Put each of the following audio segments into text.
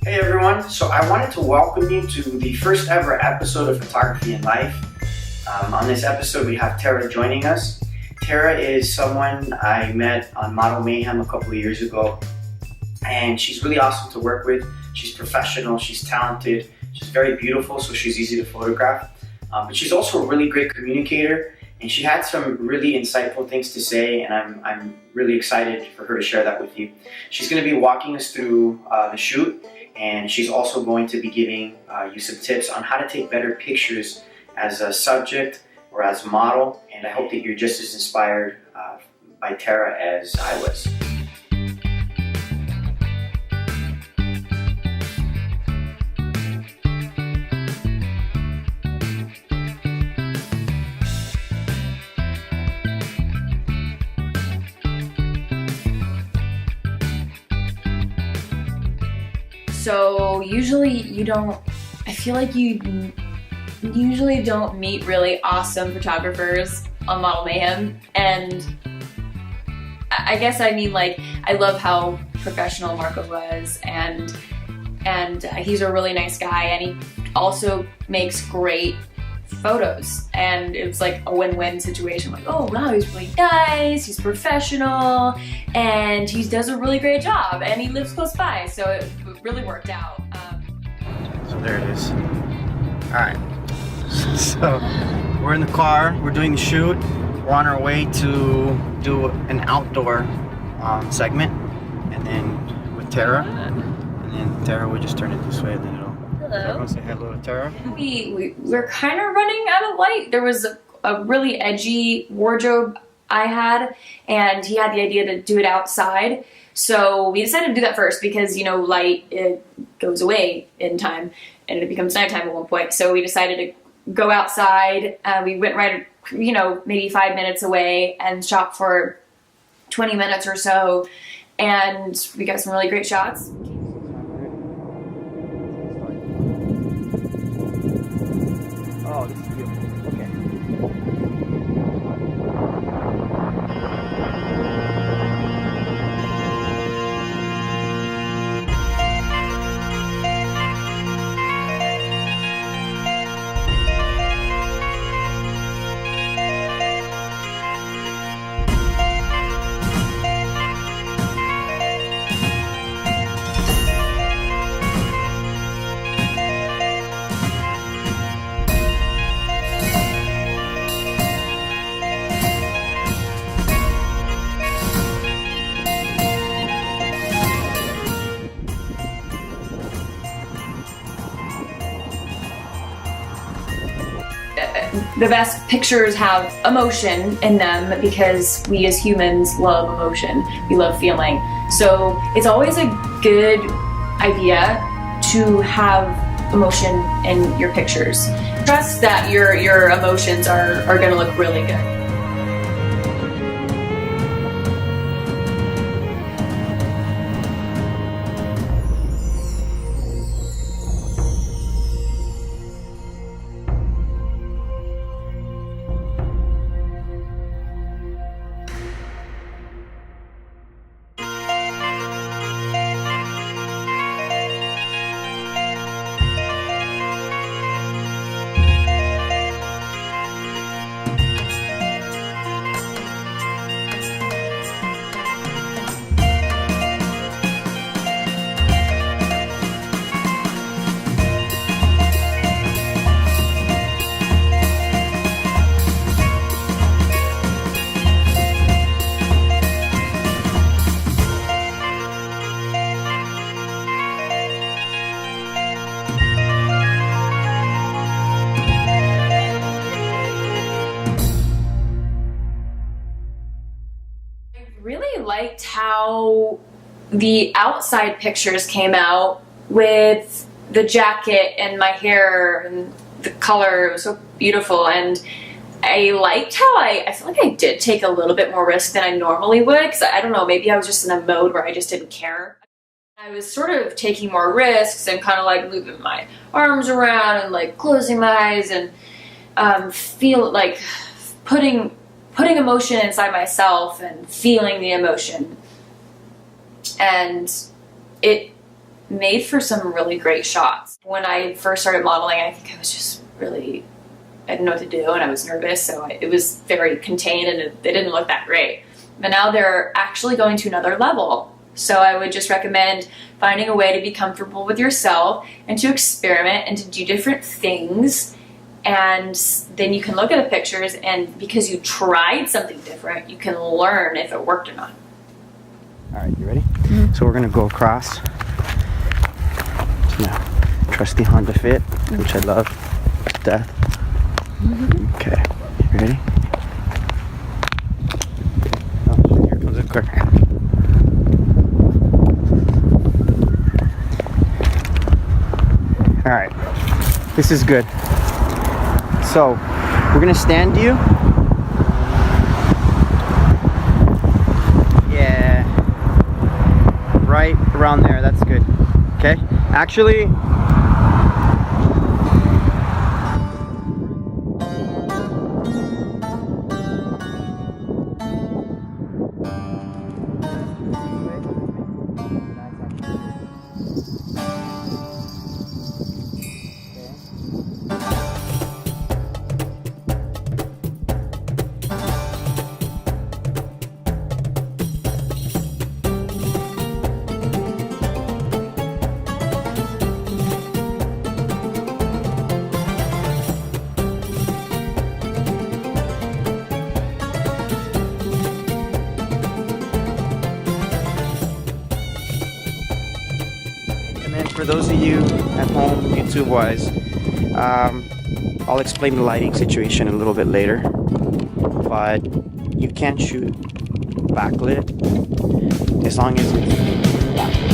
Hey everyone, so I wanted to welcome you to the first ever episode of Photography in Life. On this episode we have Tara joining us. Tara is someone I met on Model Mayhem a couple of years ago, and she's really awesome to work with. She's professional, she's talented, she's very beautiful, so she's easy to photograph. But she's also a really great communicator, and she had some really insightful things to say, and I'm really excited for her to share that with you. She's going to be walking us through the shoot, and she's also going to be giving you some tips on how to take better pictures as a subject or as a model, and I hope that you're just as inspired by Tara as I was. So usually I feel like you usually don't meet really awesome photographers on Model Mayhem, and I guess I mean, like, I love how professional Marco was, and he's a really nice guy, and he also makes great photos, and it was like a win-win situation. Like, oh wow, he's really nice, he's professional, and he does a really great job, and he lives close by, so it really worked out. So there it is. Alright, so we're in the car, we're doing the shoot, we're on our way to do an outdoor segment, and then with Tara, and then Tara would just turn it this way, and then it'll... Hello. Everyone say hello to Tara. We're kind of running out of light. There was a really edgy wardrobe I had, and he had the idea to do it outside. So we decided to do that first because, you know, light, it goes away in time and it becomes nighttime at one point. So we decided to go outside. We went right, you know, maybe 5 minutes away and shot for 20 minutes or so. And we got some really great shots. Oh, this is beautiful. Okay. The best pictures have emotion in them because we as humans love emotion. We love feeling. So it's always a good idea to have emotion in your pictures. Trust that your emotions are going to look really good. Really liked how the outside pictures came out with the jacket and my hair and the color. It was so beautiful, and I liked how I feel like I did take a little bit more risk than I normally would, because I don't know, maybe I was just in a mode where I just didn't care. I was sort of taking more risks and kind of like moving my arms around and like closing my eyes and feel like putting emotion inside myself and feeling the emotion. And it made for some really great shots. When I first started modeling, I think I was just really, I didn't know what to do and I was nervous, so it was very contained and they didn't look that great. But now they're actually going to another level. So I would just recommend finding a way to be comfortable with yourself and to experiment and to do different things. And then you can look at the pictures, and because you tried something different, you can learn if it worked or not. All right, you ready? Mm-hmm. So we're gonna go across to my trusty Honda Fit, which I love to death. Mm-hmm. Okay, you ready? Oh, here comes a car. All right, this is good. So we're gonna stand you. Yeah, right around there, that's good. Okay, actually, for those of you at home, YouTube-wise, I'll explain the lighting situation a little bit later, but you can shoot backlit as long as it's backlit.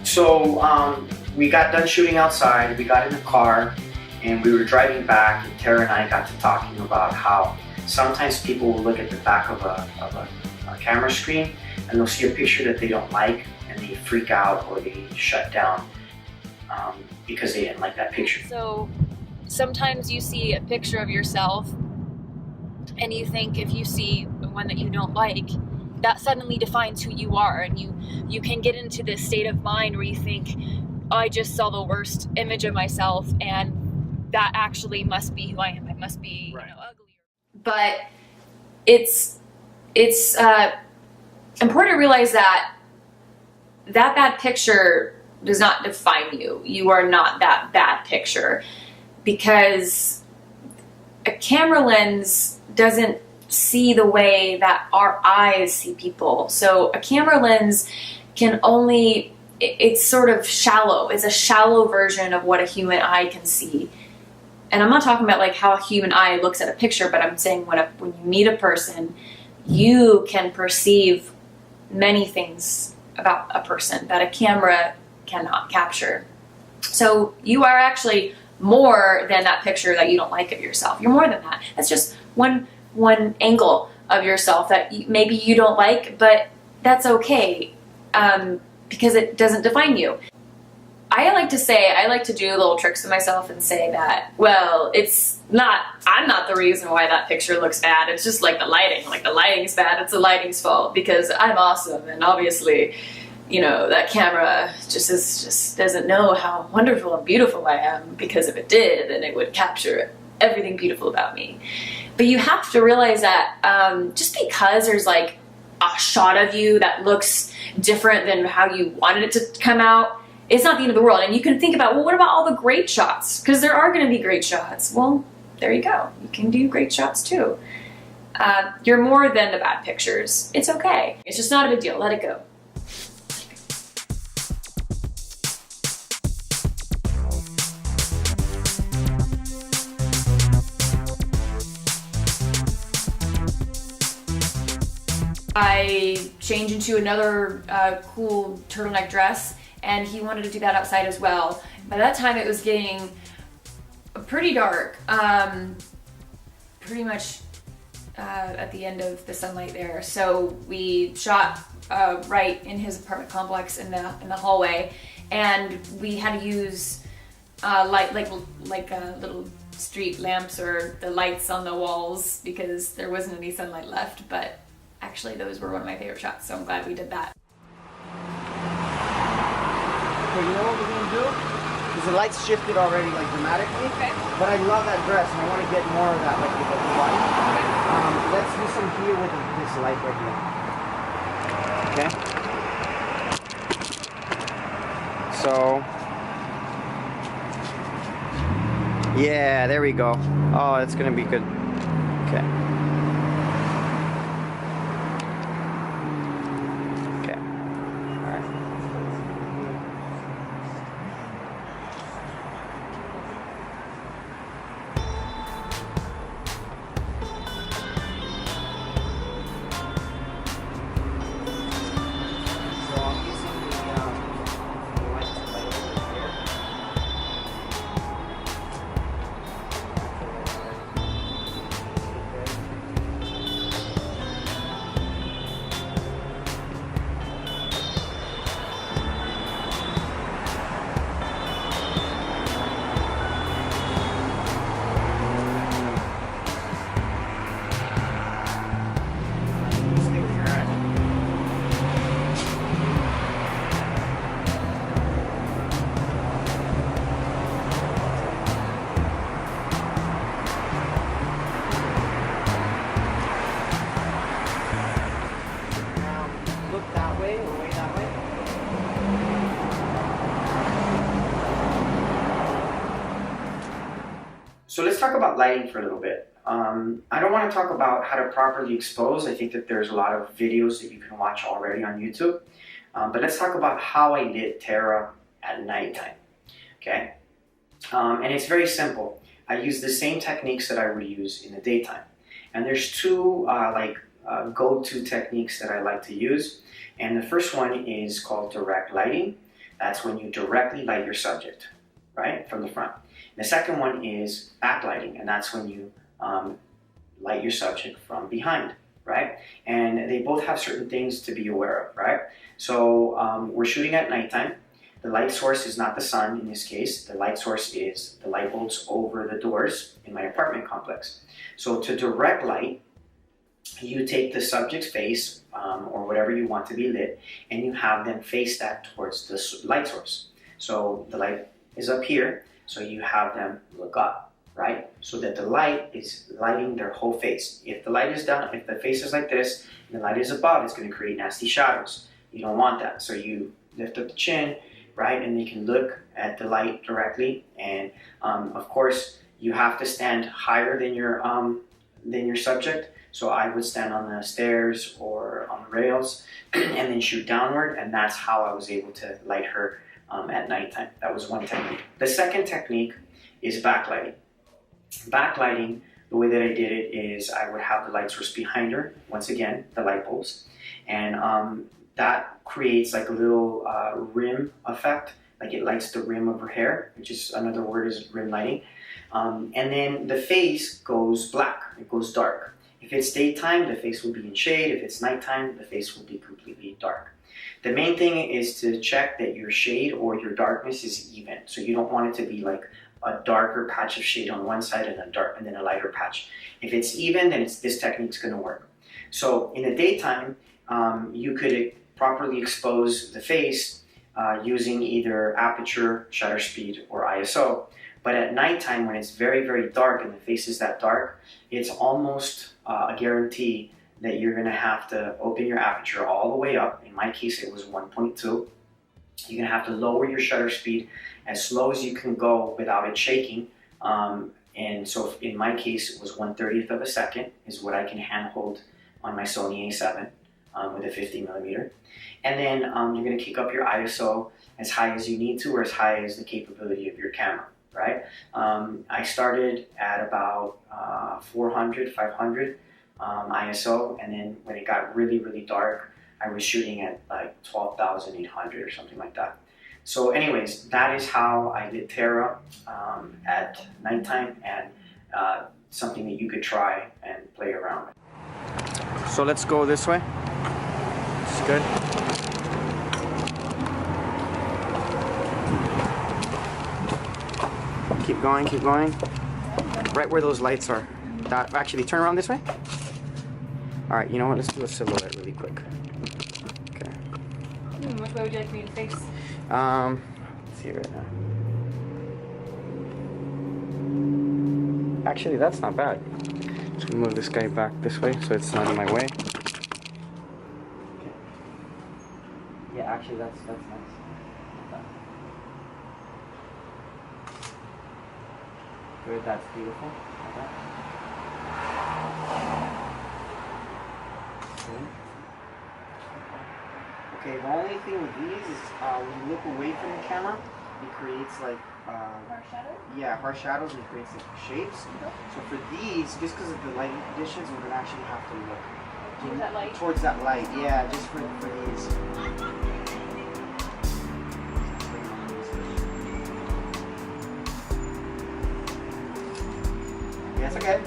So we got done shooting outside, we got in the car, and we were driving back, and Tara and I got to talking about how sometimes people will look at the back of a camera screen and they'll see a picture that they don't like and they freak out or they shut down because they didn't like that picture. So sometimes you see a picture of yourself and you think if you see one that you don't like, that suddenly defines who you are, and you can get into this state of mind where you think, oh, I just saw the worst image of myself and that actually must be who I am. I must be, right, ugly. But it's important to realize that bad picture does not define you. You are not that bad picture, because a camera lens doesn't see the way that our eyes see people. So a camera lens can only, it's sort of shallow. It's a shallow version of what a human eye can see. And I'm not talking about like how a human eye looks at a picture, but I'm saying when you meet a person, you can perceive many things about a person that a camera cannot capture. So you are actually more than that picture that you don't like of yourself. You're more than that. That's just one angle of yourself that maybe you don't like, but that's okay, because it doesn't define you. I like to do little tricks with myself and say that, well, I'm not the reason why that picture looks bad. It's just like the lighting's bad. It's the lighting's fault because I'm awesome, and obviously, that camera just doesn't know how wonderful and beautiful I am, because if it did, then it would capture everything beautiful about me. But you have to realize that just because there's like a shot of you that looks different than how you wanted it to come out, it's not the end of the world. And you can think about, well, what about all the great shots? Because there are going to be great shots. Well, there you go. You can do great shots too. You're more than the bad pictures. It's okay. It's just not a big deal. Let it go. I changed into another cool turtleneck dress, and he wanted to do that outside as well. By that time it was getting pretty dark, pretty much at the end of the sunlight there. So we shot right in his apartment complex in the hallway, and we had to use light like little street lamps or the lights on the walls because there wasn't any sunlight left. But actually, those were one of my favorite shots, so I'm glad we did that. Okay, you know what we're gonna do? Because the lights shifted already, like dramatically. Okay. But I love that dress, and I want to get more of that, like with the light. Okay. Let's do some here with this light right here. Okay. So, yeah, there we go. Oh, that's gonna be good. Okay. So let's talk about lighting for a little bit. I don't want to talk about how to properly expose. I think that there's a lot of videos that you can watch already on YouTube. But let's talk about how I lit Tara at nighttime. Okay? And it's very simple. I use the same techniques that I would use in the daytime. And there's two go-to techniques that I like to use. And the first one is called direct lighting. That's when you directly light your subject, right, from the front. The second one is backlighting, and that's when you light your subject from behind, right? And they both have certain things to be aware of, right? So we're shooting at nighttime. The light source is not the sun in this case. The light source is the light bulbs over the doors in my apartment complex. So to direct light, you take the subject's face or whatever you want to be lit, and you have them face that towards the light source. So the light is up here. So you have them look up, right? So that the light is lighting their whole face. If the light is down, if the face is like this, and the light is above, it's going to create nasty shadows. You don't want that. So you lift up the chin, right? And they can look at the light directly. And of course, you have to stand higher than your subject. So I would stand on the stairs or on the rails and then shoot downward. And that's how I was able to light her at nighttime. That was one technique. The second technique is backlighting. Backlighting, the way that I did it is I would have the light source behind her, once again, the light bulbs, and that creates like a little rim effect, like it lights the rim of her hair, which is another word is rim lighting, and then the face goes black, it goes dark. If it's daytime, the face will be in shade. If it's nighttime, the face will be completely dark. The main thing is to check that your shade or your darkness is even. So you don't want it to be like a darker patch of shade on one side and then a lighter patch. If it's even, then this technique's going to work. So in the daytime, you could properly expose the face using either aperture, shutter speed, or ISO. But at nighttime, when it's very, very dark and the face is that dark, it's almost a guarantee that you're going to have to open your aperture all the way up. In my case, it was 1.2. You're going to have to lower your shutter speed as slow as you can go without it shaking. And so in my case, it was 1/30th of a second is what I can handhold on my Sony A7 with a 50mm. And then you're going to kick up your ISO as high as you need to, or as high as the capability of your camera, right? I started at about 400, 500 ISO, and then when it got really, really dark, I was shooting at like 12,800 or something like that. So anyways, that is how I did Terra at nighttime, and something that you could try and play around with. So let's go this way. It's good. Keep going, keep going. Right where those lights are. That, actually, turn around this way. All right, you know what? Let's do a silhouette really quick. Okay. Which way would you like me to face? Let's see right now. Actually, that's not bad. Just gonna move this guy back this way so it's not in my way. Okay. Yeah, actually, that's nice. Good, that's beautiful. Okay, the only thing with these is when you look away from the camera, it creates like Harsh shadow? yeah, harsh shadows, and it creates like shapes. So for these, just because of the lighting conditions, we're gonna actually have to look Towards that light? Towards that light, yeah, just for these. Yeah, it's okay.